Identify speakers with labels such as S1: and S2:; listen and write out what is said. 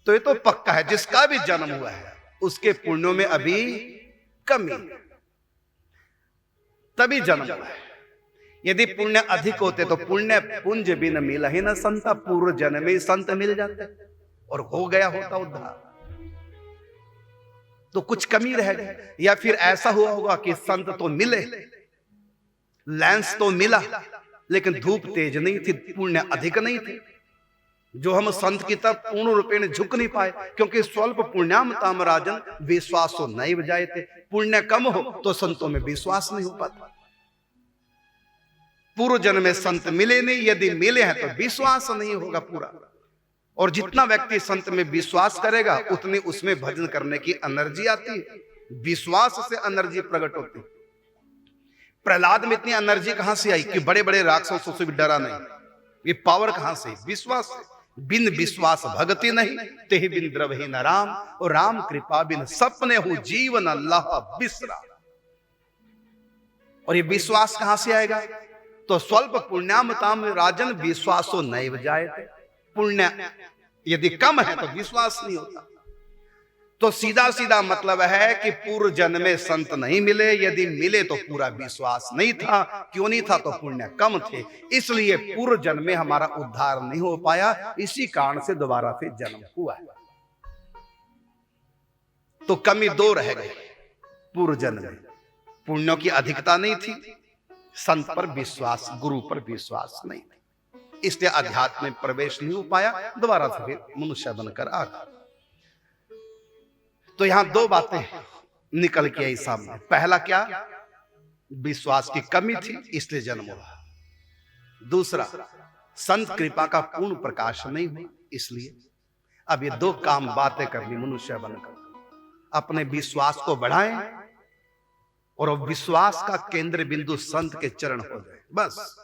S1: तो ये तो पक्का है, जिसका भी जन्म हुआ है उसके पुण्यों में अभी कमी, तभी जन्म हुआ है। यदि पुण्य अधिक होते तो पुण्य पुंज बिन मिला ही न संता, पूर्व जन्म में संत मिल जाते और हो गया होता उद्धार। तो कुछ कमी रह गई, या फिर ऐसा हुआ होगा कि संत तो मिले, लेंस तो मिला, लेकिन धूप तेज नहीं थी, पुण्य अधिक नहीं थे, जो हम संत की तरफ पूर्ण रूपेण झुक नहीं पाए, क्योंकि स्वल्प पुण्यामताम राजन विश्वासो नहीं जाए थे। पुण्य कम हो तो संतों में विश्वास नहीं हो पाता। पूर्व जन्म में संत मिले नहीं, यदि मिले हैं तो विश्वास नहीं होगा पूरा। और जितना व्यक्ति संत में विश्वास करेगा उतनी उसमें भजन करने की एनर्जी आती है। विश्वास से एनर्जी प्रकट होती है। प्रहलाद में इतनी एनर्जी कहां से आई कि बड़े बड़े राक्षसों से भी डरा नहीं? ये पावर कहां से? विश्वास से। बिन विश्वास भगति नहीं, तेहि बिन द्रवहि न राम, और राम कृपा बिन सपने हो जीवन अल्लाह बिसरा। और ये विश्वास कहां से आएगा? तो स्वल्प पुण्यामताम राजन विश्वासो नैव जायते। पुण्य यदि कम है तो विश्वास नहीं होता। तो सीधा सीधा मतलब है कि पूर्व जन्म में संत नहीं मिले, यदि मिले तो पूरा विश्वास नहीं था। क्यों नहीं था? तो पुण्य कम थे, इसलिए पूर्व जन्म में हमारा उद्धार नहीं हो पाया। इसी कारण से दोबारा से जन्म हुआ है। तो कमी दो रह गई पूर्व जन्म में। पुण्यों की अधिकता नहीं थी, संत पर विश्वास, गुरु पर विश्वास नहीं थी, इसलिए अध्यात्म में प्रवेश नहीं हो पाया। दोबारा से फिर मनुष्य बनकर आ गया। तो यहां दो बातें निकल के आई सामने। पहला क्या? विश्वास की कमी थी इसलिए जन्म हुआ। दूसरा, संत कृपा का पूर्ण प्रकाश नहीं हुआ, इसलिए। अब ये दो काम बातें करनी मनुष्य बनकर। अपने विश्वास को बढ़ाएं और विश्वास का केंद्र बिंदु संत के चरण हो जाए, बस।